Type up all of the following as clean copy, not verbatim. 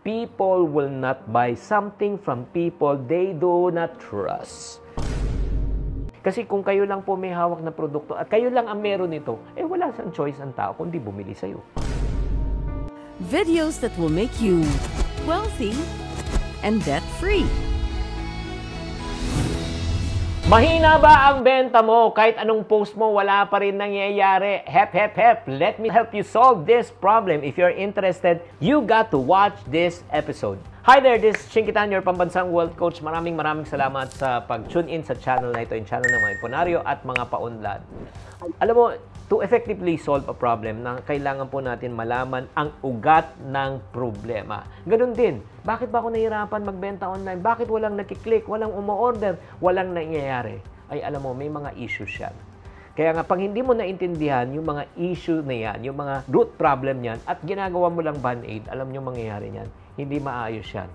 People will not buy something from people they do not trust. Kasi kung kayo lang po may hawak na produkto at kayo lang ang meron nito, eh wala siyang choice ang tao kundi bumili sa'yo. Videos that will make you wealthy and debt-free. Mahina ba ang benta mo? Kahit anong post mo, wala pa rin nangyayari. Hep, hep, hep. Let me help you solve this problem. If you're interested, you got to watch this episode. Hi there, this is Chinkitan, your pambansang wealth coach. Maraming salamat sa pag-tune in sa channel na ito, yung channel ng mga imponaryo at mga paunlad. Alam mo, to effectively solve a problem, na kailangan po natin malaman ang ugat ng problema. Ganun din, bakit ba ako nahihirapan magbenta online? Bakit walang nakiklik, walang umo-order, walang nangyayari? Ay alam mo, may mga issues yan. Kaya nga, pag hindi mo naintindihan yung mga issue na yan, yung mga root problem yan, at ginagawa mo lang band-aid, alam nyo mangyayari yan, hindi maayos yan.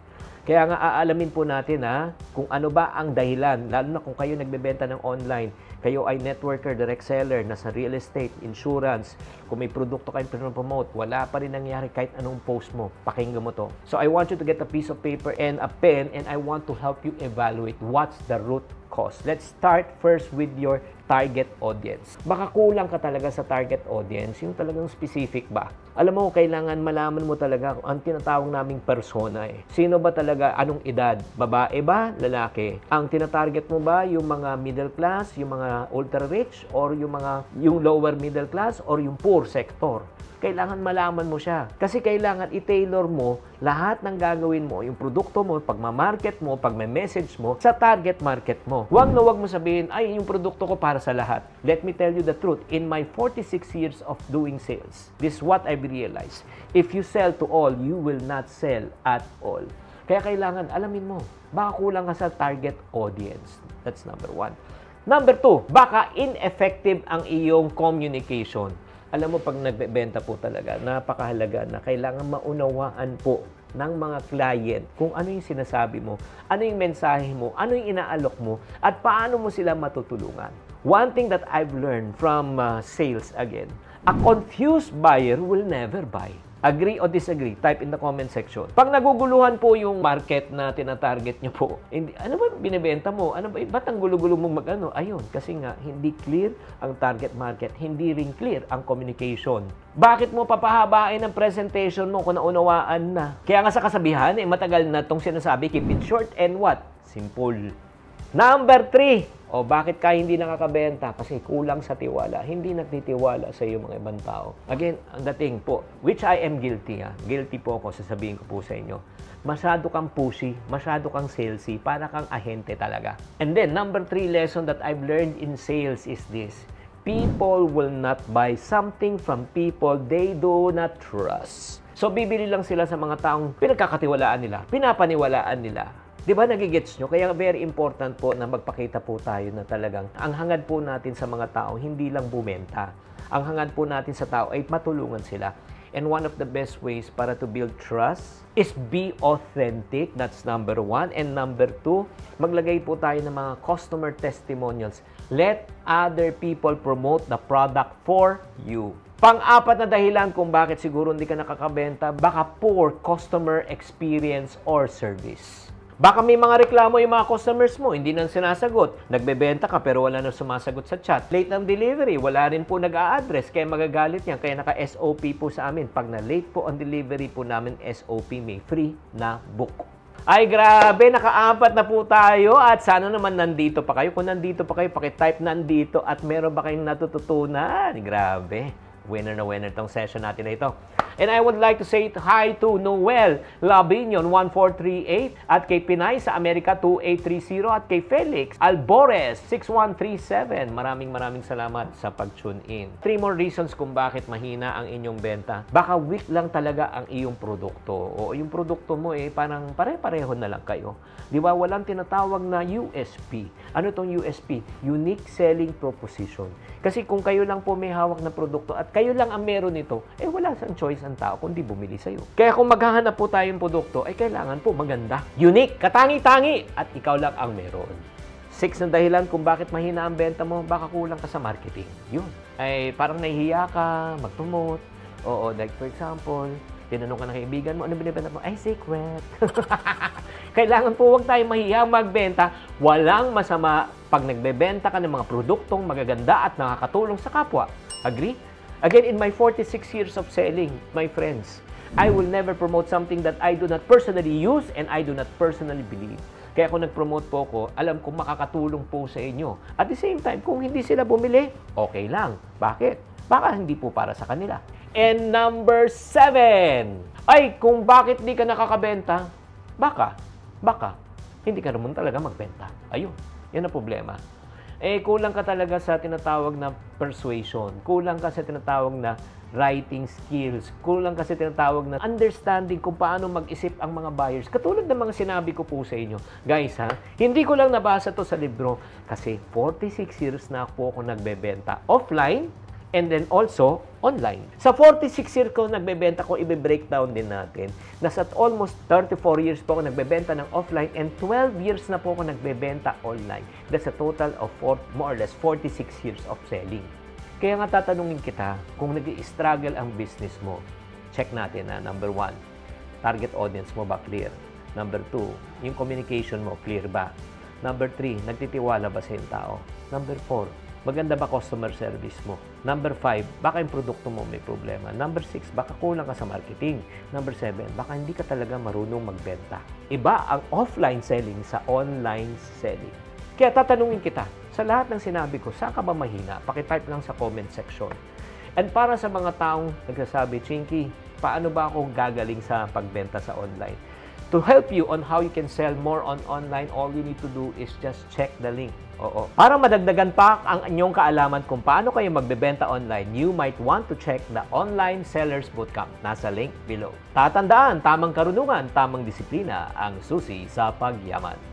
Kaya nga, aalamin po natin kung ano ba ang dahilan, lalo na kung kayo nagbebenta ng online, kayo ay networker, direct seller, nasa real estate, insurance, kung may produkto kayong promote, wala pa rin nangyari kahit anong post mo, pakinggan mo to. So I want you to get a piece of paper and a pen and I want to help you evaluate what's the root cause. Let's start first with your target audience. Baka kulang ka talaga sa target audience, yung talagang specific ba? Alam mo, kailangan malaman mo talaga ang tinatawag naming persona eh. Sino ba talaga, anong edad? Babae ba? Lalaki? Ang tinatarget mo ba yung mga middle class, yung mga ultra rich, or yung lower middle class, or yung poor sector? Kailangan malaman mo siya. Kasi kailangan i-tailor mo lahat ng gagawin mo, yung produkto mo, pagmamarket mo, pagme-message mo, sa target market mo. Huwag mo sabihin, ay, yung produkto ko para sa lahat. Let me tell you the truth. In my 46 years of doing sales, this is what I've realized. If you sell to all, you will not sell at all. Kaya kailangan, alamin mo, baka kulang ka sa target audience. That's number one. Number two, baka ineffective ang iyong communication. Alam mo, pag nagbebenta po talaga, napakahalaga na kailangan maunawaan po ng mga client kung ano yung sinasabi mo, ano yung mensahe mo, ano yung inaalok mo, at paano mo sila matutulungan. One thing that I've learned from sales again, a confused buyer will never buy. Agree or disagree? Type in the comment section. Pag naguguluhan po yung market na tinatarget nyo po, ano ba binibenta mo? Ano ba? Ba't ang gulo-gulo mong mag-ano? Ayun, kasi nga, hindi clear ang target market. Hindi rin clear ang communication. Bakit mo papahabain ang presentation mo kung naunawaan na? Kaya nga sa kasabihan, matagal na itong sinasabi, keep it short and what? Simple. Number 3. O bakit ka hindi nakakabenta? Kasi kulang sa tiwala. Hindi nagtitiwala sa iyo mga ibang tao. Again, ang dating po, which I am guilty. Guilty po ako, sasabihin ko po sa inyo. Masyado kang pushy, masyado kang salesy, para kang ahente talaga. And then, number 3 lesson that I've learned in sales is this. People will not buy something from people they do not trust. So, bibili lang sila sa mga taong pinagkakatiwalaan nila, pinapaniwalaan nila. Di ba nagigets nyo? Kaya very important po na magpakita po tayo na talagang ang hangad po natin sa mga tao, hindi lang bumenta. Ang hangad po natin sa tao ay matulungan sila. And one of the best ways para to build trust is be authentic. That's number 1. And number 2, maglagay po tayo ng mga customer testimonials. Let other people promote the product for you. Pang-apat na dahilan kung bakit siguro hindi ka nakakabenta, baka poor customer experience or service. Baka may mga reklamo yung mga customers mo, hindi nang sinasagot. Nagbebenta ka pero wala nang sumasagot sa chat. Late ng delivery, wala rin po nag-a-address, kaya magagalit yan. Kaya naka-SOP po sa amin. Pag na-late po ang delivery po namin, SOP may free na book. Ay grabe, naka-4 na po tayo at sana naman nandito pa kayo. Kung nandito pa kayo, pakitype nandito at meron ba kayong natututunan? Grabe, winner na winner tong session natin na ito. And I would like to say hi to Noel Labinion 1438 at kay Pinay sa Amerika 2830 at kay Felix Albores 6137. Maraming salamat sa pag-tune in. 3 more reasons kung bakit mahina ang inyong benta. Baka weak lang talaga ang iyong produkto. O yung produkto mo parang pare-pareho na lang kayo. Di ba? Walang tinatawag na USP. Ano itong USP? Unique Selling Proposition. Kasi kung kayo lang po may hawak na produkto at kayo lang ang meron nito, wala sang choice ang tao kundi bumili sa'yo. Kaya kung maghahanap po tayong produkto, kailangan po maganda. Unique, katangi-tangi, at ikaw lang ang meron. 6 na dahilan kung bakit mahina ang benta mo, baka kulang ka sa marketing. Yun. Parang nahihiya ka, mag-promote. Oo, like for example, Tinanong ka ng kaibigan mo, ano binibenta mo? Ay, secret. Kailangan po huwag tayo mahihiyang magbenta. Walang masama pag nagbebenta ka ng mga produktong magaganda at nakakatulong sa kapwa. Agree? Again, in my 46 years of selling, my friends, I will never promote something that I do not personally use and I do not personally believe. Kaya kung nag-promote po ako, alam kong makakatulong po sa inyo. At the same time, kung hindi sila bumili, okay lang. Bakit? Baka hindi po para sa kanila. And number 7. Ay, kung bakit di ka nakakabenta, baka hindi ka naman talaga magbenta. Ayun, yan ang problema. Kulang ka talaga sa tinatawag na persuasion. Kulang ka sa tinatawag na writing skills. Kulang ka sa tinatawag na understanding kung paano mag-isip ang mga buyers. Katulad ng mga sinabi ko po sa inyo. Guys, hindi ko lang nabasa to sa libro kasi 46 years na po ako nagbebenta offline and then also online. Sa 46 years ko nagbebenta ko, i-breakdown din natin. Nasa almost 34 years po ako nagbebenta ng offline and 12 years na po ako nagbebenta online. That's a total of more or less 46 years of selling. Kaya nga tatanungin kita, kung nag-i-struggle ang business mo, check natin na number 1, target audience mo ba clear? Number 2, yung communication mo clear ba? Number 3, nagtitiwala ba sa yung tao? Number 4, maganda ba customer service mo? Number 5, baka yung produkto mo may problema. Number 6, baka kulang ka sa marketing. Number 7, baka hindi ka talaga marunong magbenta. Iba ang offline selling sa online selling. Kaya tatanungin kita, sa lahat ng sinabi ko, saan ka ba mahina? Pakitype lang sa comment section. And para sa mga taong nagsasabi, Chinky, paano ba ako gagaling sa pagbenta sa online? To help you on how you can sell more on online, all you need to do is just check the link. Oo. Para madagdagan pa ang inyong kaalaman kung paano kayo magbebenta online, you might want to check the Online Sellers Bootcamp. Nasa link below. Tatandaan, tamang karunungan, tamang disiplina ang susi sa pagyaman.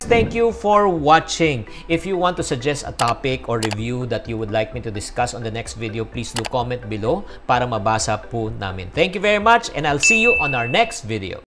Thank you for watching. If you want to suggest a topic or review that you would like me to discuss on the next video, please do comment below para mabasa po namin. Thank you very much and I'll see you on our next video.